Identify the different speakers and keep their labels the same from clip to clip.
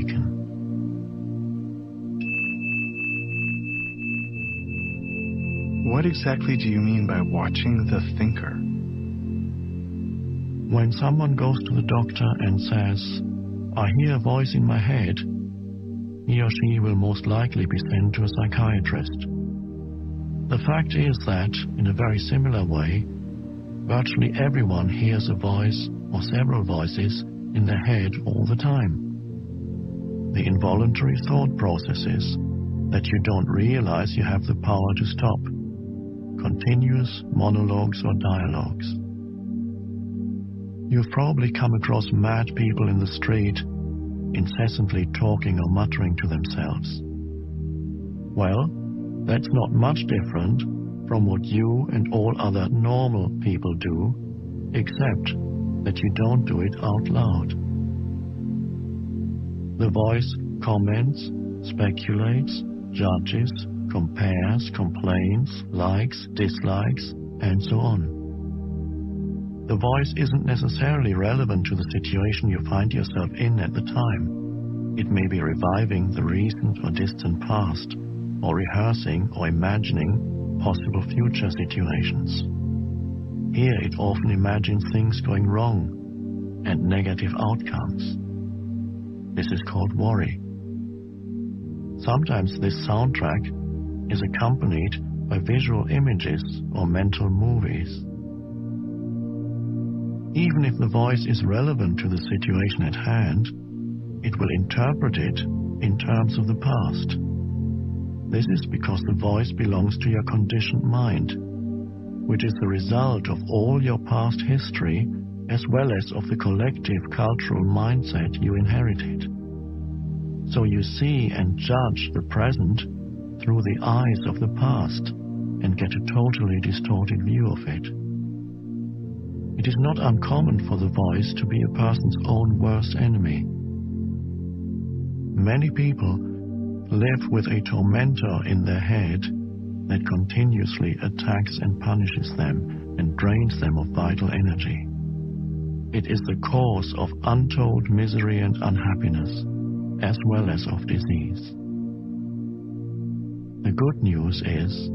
Speaker 1: awaken.
Speaker 2: What exactly do you mean by watching the thinker?
Speaker 1: When someone goes to the doctor and says, "I hear a voice in my head," he or she will most likely be sent to a psychiatrist. The fact is that, in a very similar way, virtually everyone hears a voice or several voices in their head all the time. The involuntary thought processes that you don't realize you have the power to stop. Continuous monologues or dialogues. You've probably come across mad people in the street, incessantly talking or muttering to themselves. Well, that's not much different from what you and all other normal people do, except that you don't do it out loud. The voice comments, speculates, judges, compares, complains, likes, dislikes, and so on. The voice isn't necessarily relevant to the situation you find yourself in at the time. It may be reviving the recent or distant past, or rehearsing or imagining possible future situations. Here it often imagines things going wrong and negative outcomes. This is called worry. Sometimes this soundtrack is accompanied by visual images or mental movies. Even if the voice is relevant to the situation at hand, it will interpret it in terms of the past. This is because the voice belongs to your conditioned mind, which is the result of all your past history as well as of the collective cultural mindset you inherited. So you see and judge the present through the eyes of the past and get a totally distorted view of it. It is not uncommon for the voice to be a person's own worst enemy. Many people live with a tormentor in their head that continuously attacks and punishes them and drains them of vital energy. It is the cause of untold misery and unhappiness, as well as of disease. The good news is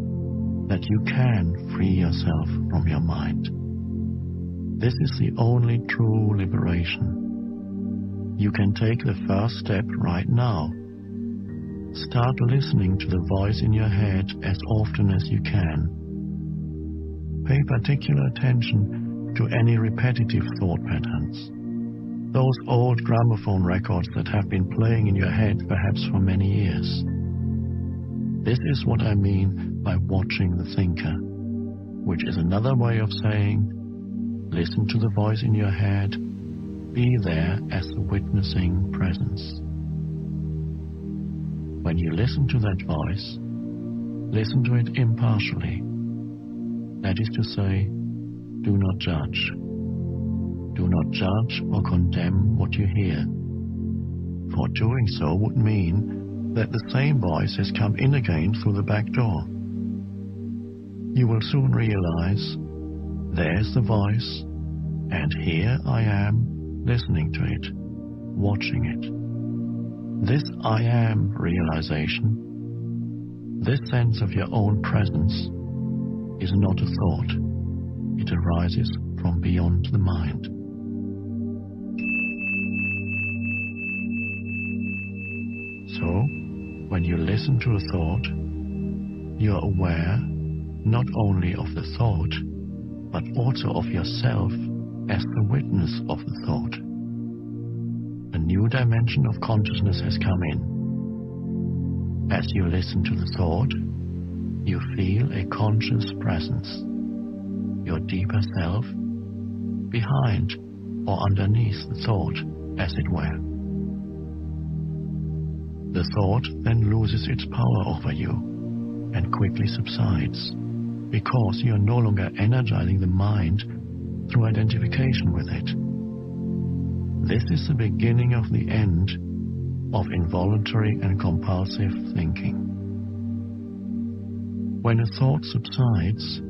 Speaker 1: that you can free yourself from your mind. This is the only true liberation. You can take the first step right now. Start listening to the voice in your head as often as you can. Pay particular attention to any repetitive thought patterns. Those old gramophone records that have been playing in your head perhaps for many years. This is what I mean by watching the thinker, which is another way of saying, listen to the voice in your head, be there as the witnessing presence. When you listen to that voice, listen to it impartially. That is to say, do not judge. Do not judge or condemn what you hear, for doing so would mean that the same voice has come in again through the back door. You will soon realize, there's the voice, and here I am listening to it, watching it. This I am realization, this sense of your own presence, is not a thought. It arises from beyond the mind. So, when you listen to a thought, you are aware not only of the thought, but also of yourself as the witness of the thought. A new dimension of consciousness has come in. As you listen to the thought, you feel a conscious presence, your deeper self, behind or underneath the thought, as it were. The thought then loses its power over you and quickly subsides, because you are no longer energizing the mind through identification with it. This is the beginning of the end of involuntary and compulsive thinking. When a thought subsides,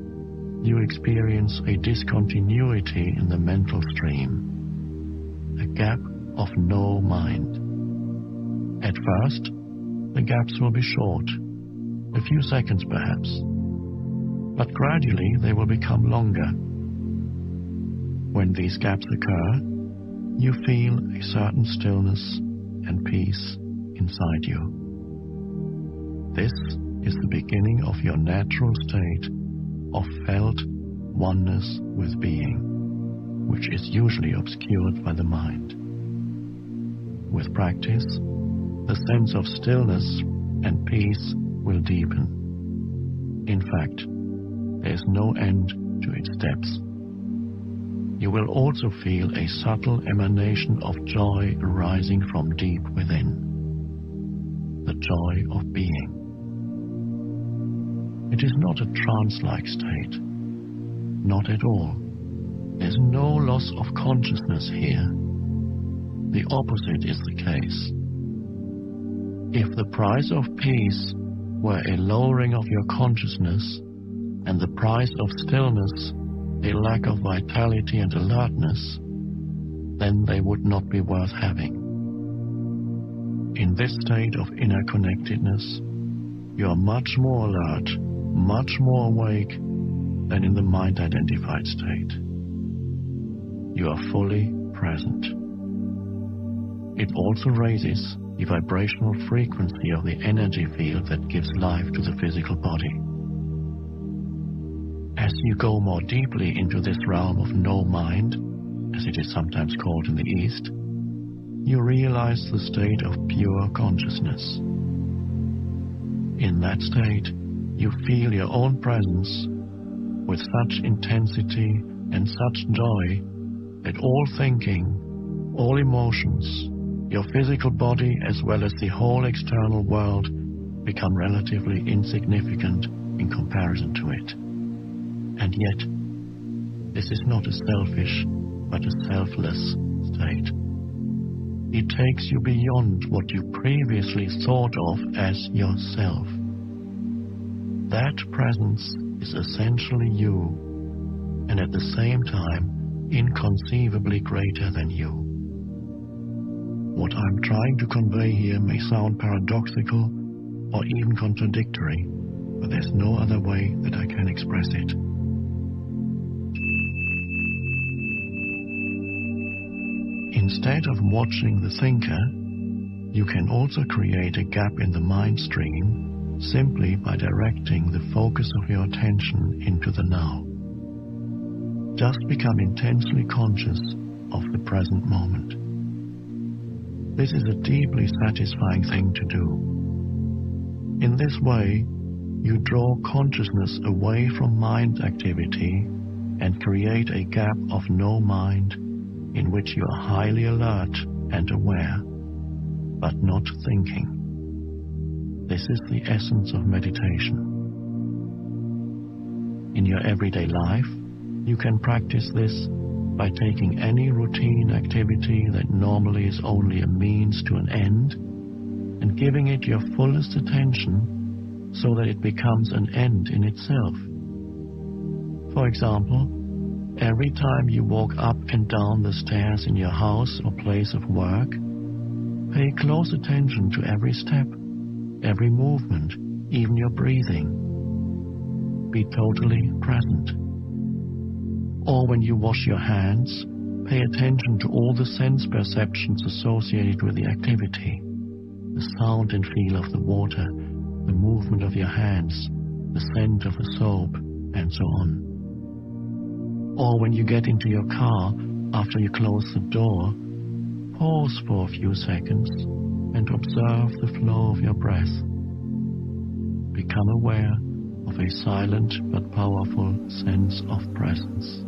Speaker 1: you experience a discontinuity in the mental stream, a gap of no mind. At first, the gaps will be short, a few seconds perhaps, but gradually they will become longer. When these gaps occur, you feel a certain stillness and peace inside you. This is the beginning of your natural state of felt oneness with being, which is usually obscured by the mind. With practice, the sense of stillness and peace will deepen. In fact, there is no end to its depths. You will also feel a subtle emanation of joy arising from deep within. The joy of being. It is not a trance-like state. Not at all. There's no loss of consciousness here. The opposite is the case. If the price of peace were a lowering of your consciousness, and the price of stillness a lack of vitality and alertness, then they would not be worth having. In this state of inner connectedness, you are much more alert, much more awake than in the mind-identified state. You are fully present. It also raises the vibrational frequency of the energy field that gives life to the physical body. As you go more deeply into this realm of no mind, as it is sometimes called in the East, you realize the state of pure consciousness. In that state, you feel your own presence with such intensity and such joy that all thinking, all emotions, your physical body as well as the whole external world become relatively insignificant in comparison to it. And yet, this is not a selfish, but a selfless state. It takes you beyond what you previously thought of as yourself. That presence is essentially you, and at the same time, inconceivably greater than you. What I'm trying to convey here may sound paradoxical or even contradictory, but there's no other way that I can express it. Instead of watching the thinker, you can also create a gap in the mind stream simply by directing the focus of your attention into the now. Just become intensely conscious of the present moment. This is a deeply satisfying thing to do. In this way, you draw consciousness away from mind activity and create a gap of no mind in which you are highly alert and aware, but not thinking. This is the essence of meditation. In your everyday life, you can practice this by taking any routine activity that normally is only a means to an end and giving it your fullest attention so that it becomes an end in itself. For example, every time you walk up and down the stairs in your house or place of work, pay close attention to every step, every movement, even your breathing. Be totally present. Or when you wash your hands, pay attention to all the sense perceptions associated with the activity, the sound and feel of the water, the movement of your hands, the scent of a soap, and so on. Or when you get into your car, after you close the door, pause for a few seconds and observe the flow of your breath. Become aware of a silent but powerful sense of presence.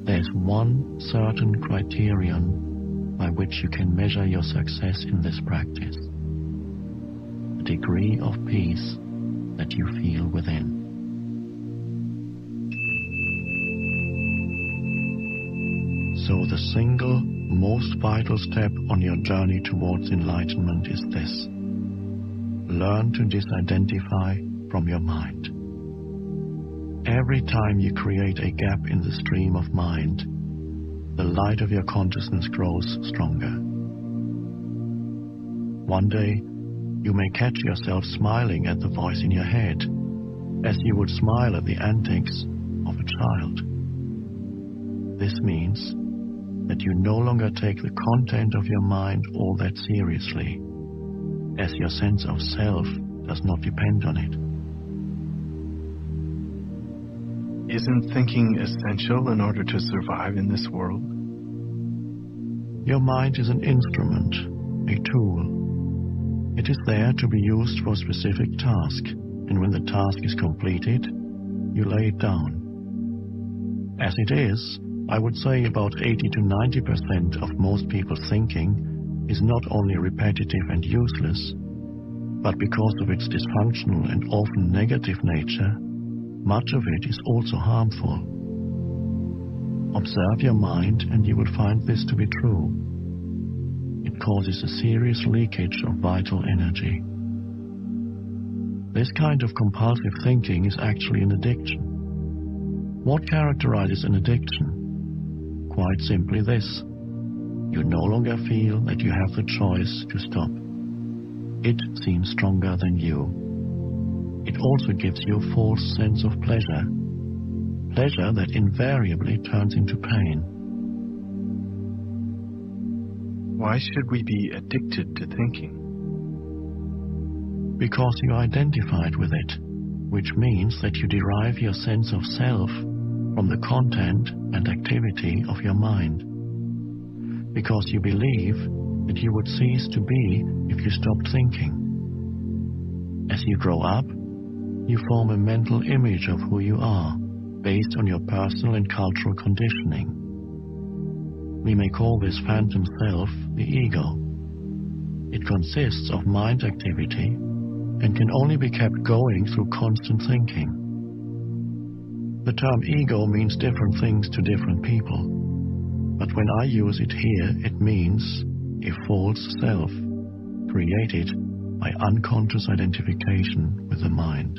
Speaker 1: There's one certain criterion by which you can measure your success in this practice: the degree of peace that you feel within. So the single most vital step on your journey towards enlightenment is this: learn to disidentify from your mind. Every time you create a gap in the stream of mind, the light of your consciousness grows stronger. One day, you may catch yourself smiling at the voice in your head, as you would smile at the antics of a child. This means that you no longer take the content of your mind all that seriously, as your sense of self does not depend on it.
Speaker 2: Isn't thinking essential in order to survive in this world?
Speaker 1: Your mind is an instrument, a tool. It is there to be used for a specific task, and when the task is completed, you lay it down. As it is, I would say about 80 to 90% of most people's thinking is not only repetitive and useless, but because of its dysfunctional and often negative nature, much of it is also harmful. Observe your mind and you will find this to be true. It causes a serious leakage of vital energy. This kind of compulsive thinking is actually an addiction. What characterizes an addiction? Quite simply this: you no longer feel that you have the choice to stop. It seems stronger than you. It also gives you a false sense of pleasure that invariably turns into pain.
Speaker 2: Why should we be addicted to thinking?
Speaker 1: Because you identified with it, which means that you derive your sense of self from the content and activity of your mind. Because you believe that you would cease to be if you stopped thinking. As you grow up, you form a mental image of who you are, based on your personal and cultural conditioning. We may call this phantom self the ego. It consists of mind activity and can only be kept going through constant thinking. The term ego means different things to different people, but when I use it here, it means a false self created by unconscious identification with the mind.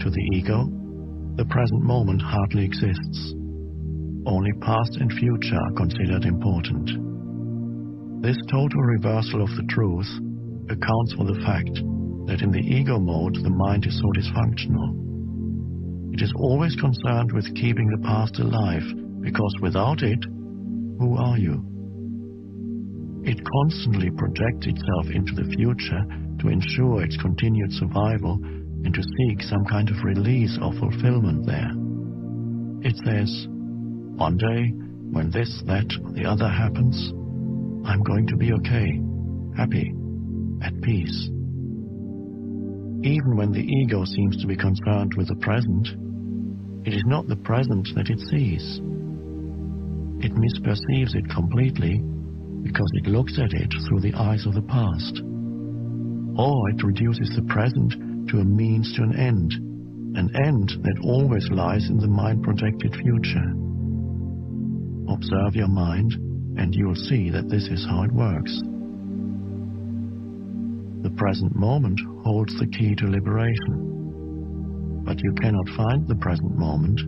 Speaker 1: To the ego, the present moment hardly exists. Only past and future are considered important. This total reversal of the truth accounts for the fact that in the ego mode the mind is so dysfunctional. It is always concerned with keeping the past alive, because without it, who are you? It constantly projects itself into the future to ensure its continued survival and to seek some kind of release or fulfillment there. It says, one day, when this, that, or the other happens, I'm going to be okay, happy, at peace. Even when the ego seems to be concerned with the present, it is not the present that it sees. It misperceives it completely because it looks at it through the eyes of the past. Or it reduces the present to a means to an end that always lies in the mind-projected future. Observe your mind, and you will see that this is how it works. The present moment holds the key to liberation, but you cannot find the present moment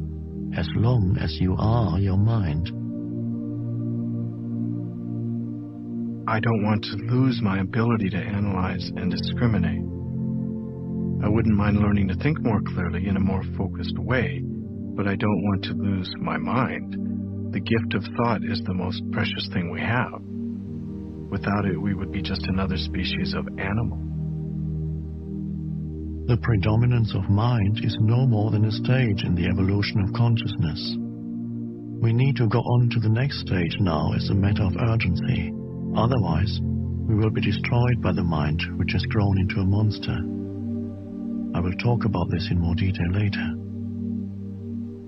Speaker 1: as long as you are your mind.
Speaker 2: I don't want to lose my ability to analyze and discriminate. I wouldn't mind learning to think more clearly in a more focused way, but I don't want to lose my mind. The gift of thought is the most precious thing we have. Without it, we would be just another species of animal.
Speaker 1: The predominance of mind is no more than a stage in the evolution of consciousness. We need to go on to the next stage now as a matter of urgency. Otherwise, we will be destroyed by the mind, which has grown into a monster. I will talk about this in more detail later.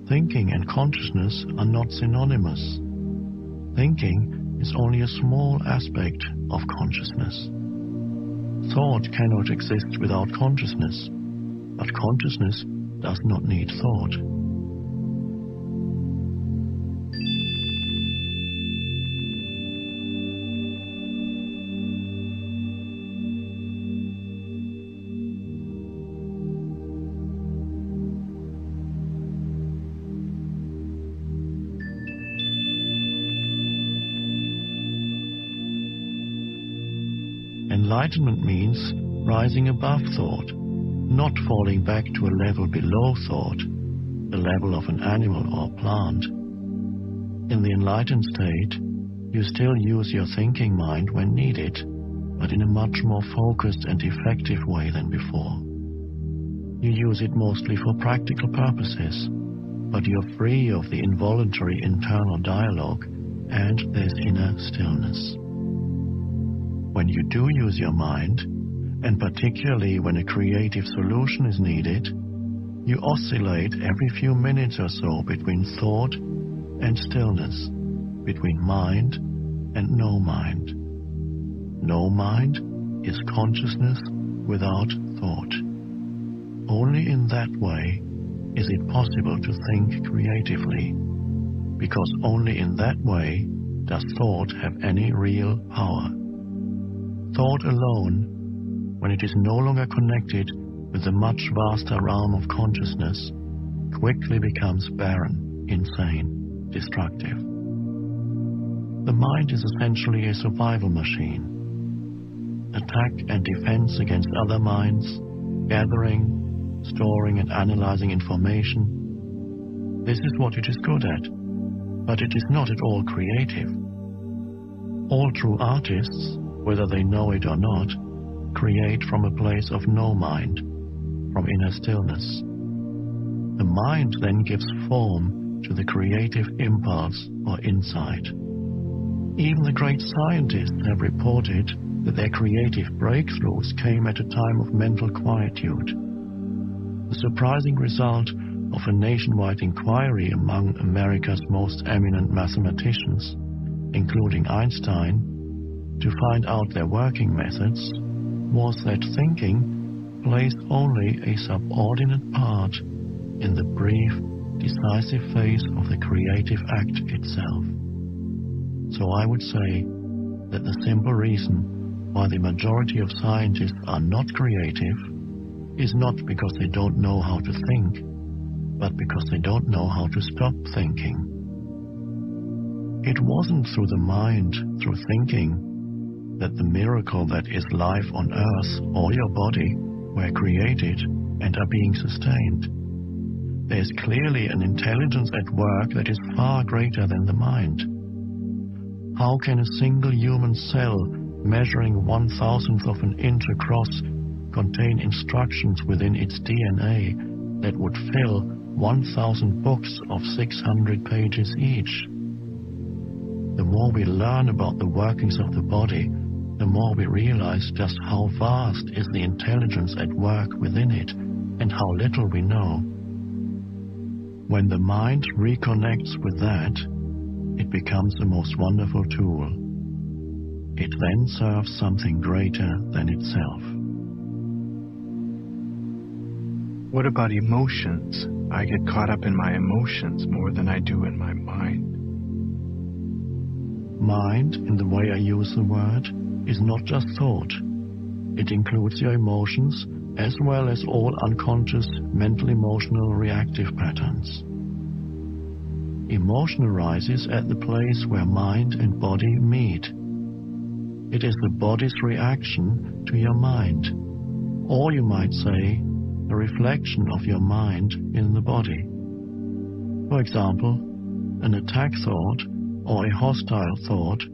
Speaker 1: Thinking and consciousness are not synonymous. Thinking is only a small aspect of consciousness. Thought cannot exist without consciousness, but consciousness does not need thought. Enlightenment means rising above thought, not falling back to a level below thought, the level of an animal or plant. In the enlightened state, you still use your thinking mind when needed, but in a much more focused and effective way than before. You use it mostly for practical purposes, but you're free of the involuntary internal dialogue, and there's inner stillness. When you do use your mind, and particularly when a creative solution is needed, you oscillate every few minutes or so between thought and stillness, between mind and no mind. No mind is consciousness without thought. Only in that way is it possible to think creatively, because only in that way does thought have any real power. Thought alone, when it is no longer connected with the much vaster realm of consciousness, quickly becomes barren, insane, destructive. The mind is essentially a survival machine. Attack and defense against other minds, gathering, storing and analyzing information. This is what it is good at, but it is not at all creative. All true artists, whether they know it or not, create from a place of no mind, from inner stillness. The mind then gives form to the creative impulse or insight. Even the great scientists have reported that their creative breakthroughs came at a time of mental quietude. The surprising result of a nationwide inquiry among America's most eminent mathematicians, including Einstein, to find out their working methods, was that thinking plays only a subordinate part in the brief, decisive phase of the creative act itself. So I would say that the simple reason why the majority of scientists are not creative is not because they don't know how to think, but because they don't know how to stop thinking. It wasn't through the mind, through thinking, that the miracle that is life on earth or your body were created and are being sustained. There is clearly an intelligence at work that is far greater than the mind. How can a single human cell measuring 1/1000th of an inch across contain instructions within its DNA that would fill 1,000 books of 600 pages each? The more we learn about the workings of the body, the more we realize just how vast is the intelligence at work within it and how little we know. When the mind reconnects with that, it becomes the most wonderful tool. It then serves something greater than itself.
Speaker 2: What about emotions? I get caught up in my emotions more than I do in my mind.
Speaker 1: Mind, in the way I use the word, is not just thought. It includes your emotions as well as all unconscious mental emotional reactive patterns. Emotion arises at the place where mind and body meet. It is the body's reaction to your mind, or you might say, a reflection of your mind in the body. For example, an attack thought or a hostile thought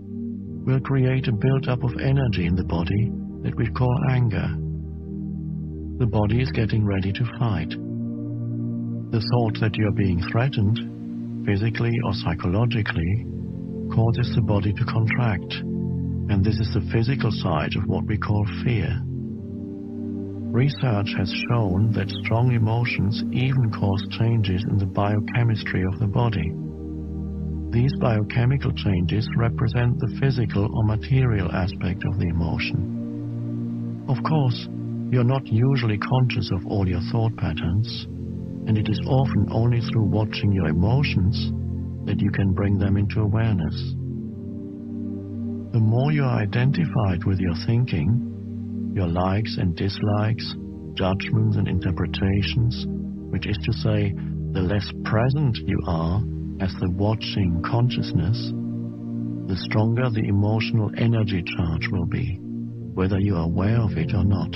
Speaker 1: will create a build-up of energy in the body that we call anger. The body is getting ready to fight. The thought that you are being threatened, physically or psychologically, causes the body to contract, and this is the physical side of what we call fear. Research has shown that strong emotions even cause changes in the biochemistry of the body. These biochemical changes represent the physical or material aspect of the emotion. Of course, you're not usually conscious of all your thought patterns, and it is often only through watching your emotions that you can bring them into awareness. The more you are identified with your thinking, your likes and dislikes, judgments and interpretations, which is to say, the less present you are as the watching consciousness, the stronger the emotional energy charge will be, whether you are aware of it or not.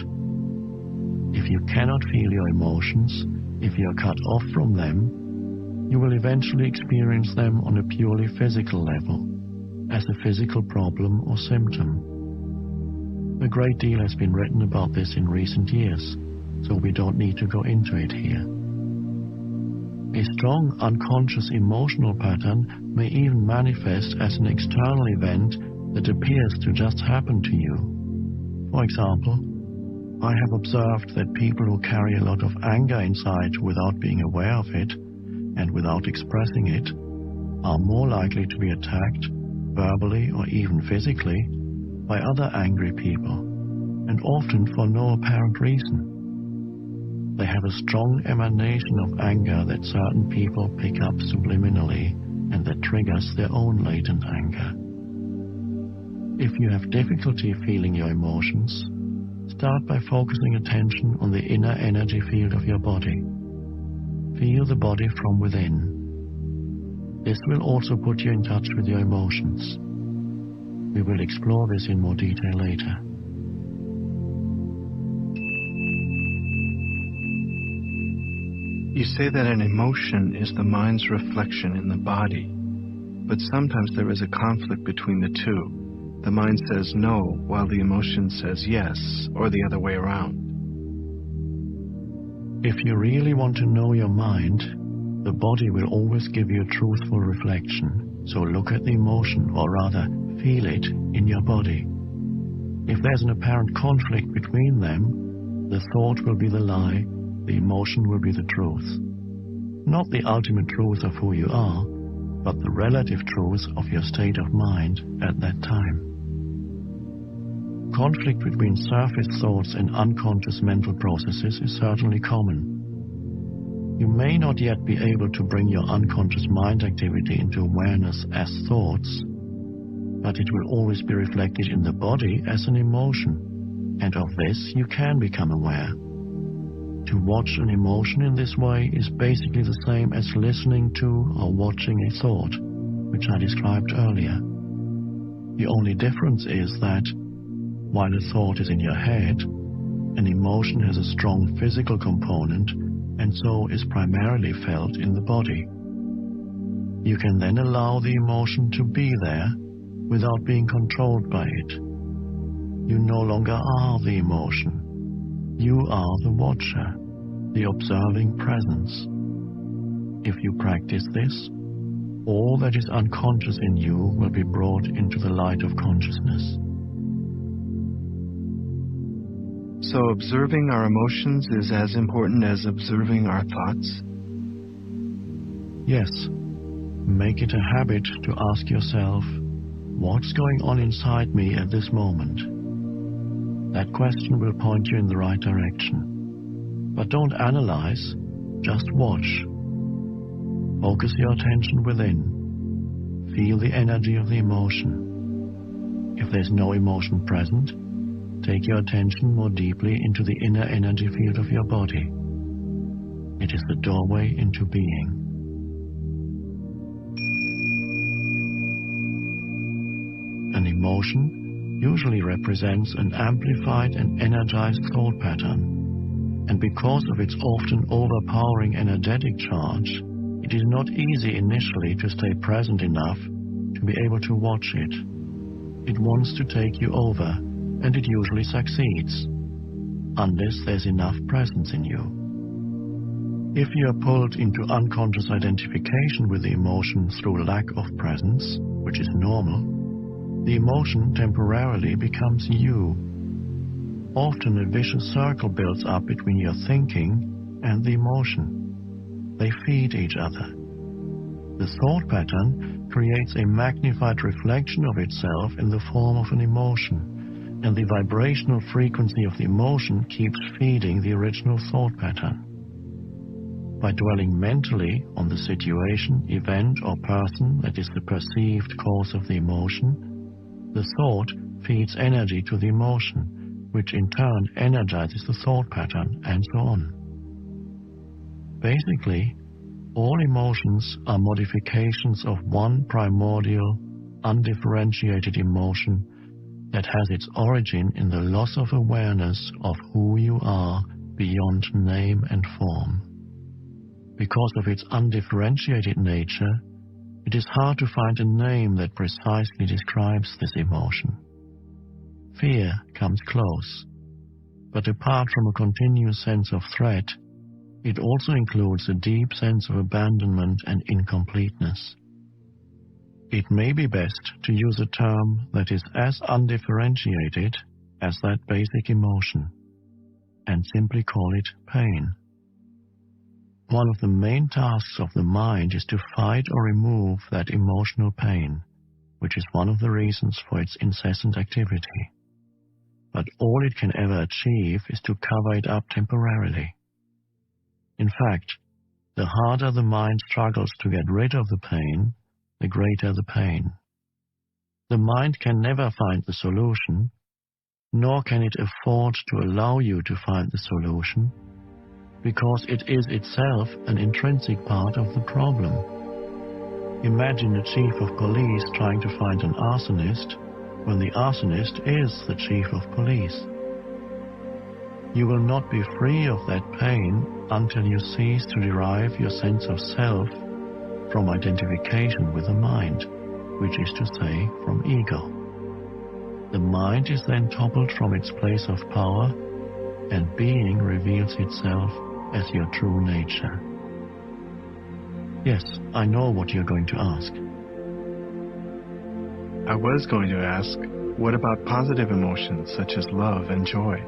Speaker 1: If you cannot feel your emotions, if you are cut off from them, you will eventually experience them on a purely physical level, as a physical problem or symptom. A great deal has been written about this in recent years, so we don't need to go into it here. A strong unconscious emotional pattern may even manifest as an external event that appears to just happen to you. For example, I have observed that people who carry a lot of anger inside without being aware of it and without expressing it are more likely to be attacked, verbally or even physically, by other angry people, and often for no apparent reason. They have a strong emanation of anger that certain people pick up subliminally and that triggers their own latent anger. If you have difficulty feeling your emotions, start by focusing attention on the inner energy field of your body. Feel the body from within. This will also put you in touch with your emotions. We will explore this in more detail later.
Speaker 2: You say that an emotion is the mind's reflection in the body, but sometimes there is a conflict between the two. The mind says no, while the emotion says yes, or the other way around.
Speaker 1: If you really want to know your mind, the body will always give you a truthful reflection. So look at the emotion, or rather, feel it in your body. If there's an apparent conflict between them, the thought will be the lie, the emotion will be the truth. Not the ultimate truth of who you are, but the relative truth of your state of mind at that time. Conflict between surface thoughts and unconscious mental processes is certainly common. You may not yet be able to bring your unconscious mind activity into awareness as thoughts, but it will always be reflected in the body as an emotion, and of this you can become aware. To watch an emotion in this way is basically the same as listening to or watching a thought, which I described earlier. The only difference is that, while a thought is in your head, an emotion has a strong physical component and so is primarily felt in the body. You can then allow the emotion to be there without being controlled by it. You no longer are the emotion. You are the watcher, the observing presence. If you practice this, all that is unconscious in you will be brought into the light of consciousness.
Speaker 2: So observing our emotions is as important as observing our thoughts?
Speaker 1: Yes. Make it a habit to ask yourself, what's going on inside me at this moment? That question will point you in the right direction. But don't analyze, just watch. Focus your attention within. Feel the energy of the emotion. If there's no emotion present, take your attention more deeply into the inner energy field of your body. It is the doorway into being. An emotion usually represents an amplified and energized thought pattern, and because of its often overpowering energetic charge, it is not easy initially to stay present enough to be able to watch it. It wants to take you over, and it usually succeeds, unless there's enough presence in you. If you are pulled into unconscious identification with the emotion through lack of presence, which is normal, the emotion temporarily becomes you. Often a vicious circle builds up between your thinking and the emotion. They feed each other. The thought pattern creates a magnified reflection of itself in the form of an emotion, and the vibrational frequency of the emotion keeps feeding the original thought pattern. By dwelling mentally on the situation, event, or person that is the perceived cause of the emotion, the thought feeds energy to the emotion, which in turn energizes the thought pattern, and so on. Basically, all emotions are modifications of one primordial, undifferentiated emotion that has its origin in the loss of awareness of who you are beyond name and form. Because of its undifferentiated nature, it is hard to find a name that precisely describes this emotion. Fear comes close, but apart from a continuous sense of threat, it also includes a deep sense of abandonment and incompleteness. It may be best to use a term that is as undifferentiated as that basic emotion, and simply call it pain. One of the main tasks of the mind is to fight or remove that emotional pain, which is one of the reasons for its incessant activity. But all it can ever achieve is to cover it up temporarily. In fact, the harder the mind struggles to get rid of the pain, the greater the pain. The mind can never find the solution, nor can it afford to allow you to find the solution, because it is itself an intrinsic part of the problem. Imagine a chief of police trying to find an arsonist when the arsonist is the chief of police. You will not be free of that pain until you cease to derive your sense of self from identification with the mind, which is to say, from ego. The mind is then toppled from its place of power, and being reveals itself as your true nature. Yes, I know what you're going to ask.
Speaker 2: I was going to ask, what about positive emotions such as love and joy?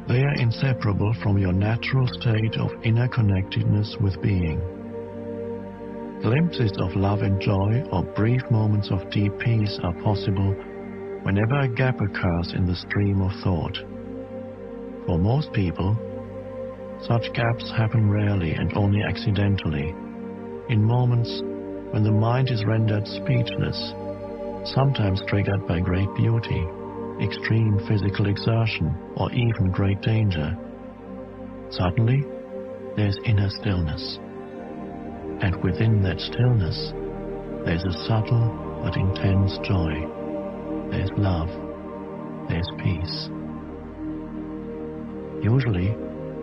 Speaker 1: They are inseparable from your natural state of inner connectedness with being. Glimpses of love and joy or brief moments of deep peace are possible whenever a gap occurs in the stream of thought. For most people, such gaps happen rarely and only accidentally, in moments when the mind is rendered speechless, sometimes triggered by great beauty, extreme physical exertion, or even great danger. Suddenly, there's inner stillness. And within that stillness, there's a subtle but intense joy. There's love. There's peace. Usually,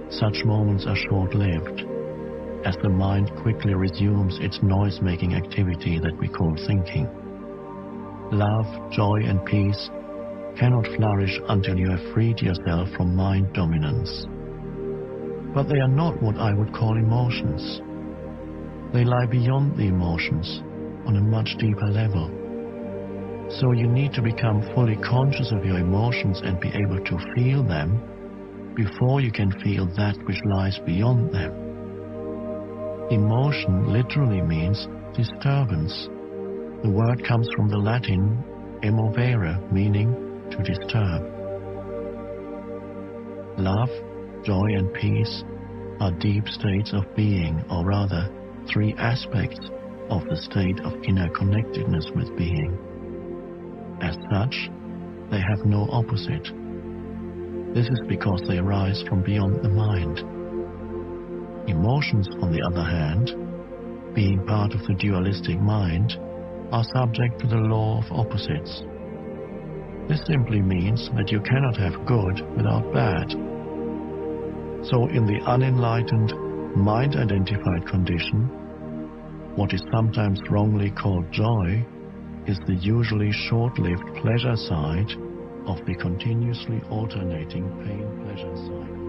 Speaker 1: such moments are short-lived, as the mind quickly resumes its noise-making activity that we call thinking. Love, joy, and peace cannot flourish until you have freed yourself from mind dominance. But they are not what I would call emotions. They lie beyond the emotions, on a much deeper level. So you need to become fully conscious of your emotions and be able to feel them before you can feel that which lies beyond them. Emotion literally means disturbance. The word comes from the Latin emovere, meaning to disturb. Love, joy, and peace are deep states of being, or rather, three aspects of the state of inner connectedness with being. As such, they have no opposite. This is because they arise from beyond the mind. Emotions, on the other hand, being part of the dualistic mind, are subject to the law of opposites. This simply means that you cannot have good without bad. So in the unenlightened, mind-identified condition, what is sometimes wrongly called joy is the usually short-lived pleasure side of the continuously alternating pain-pleasure cycle.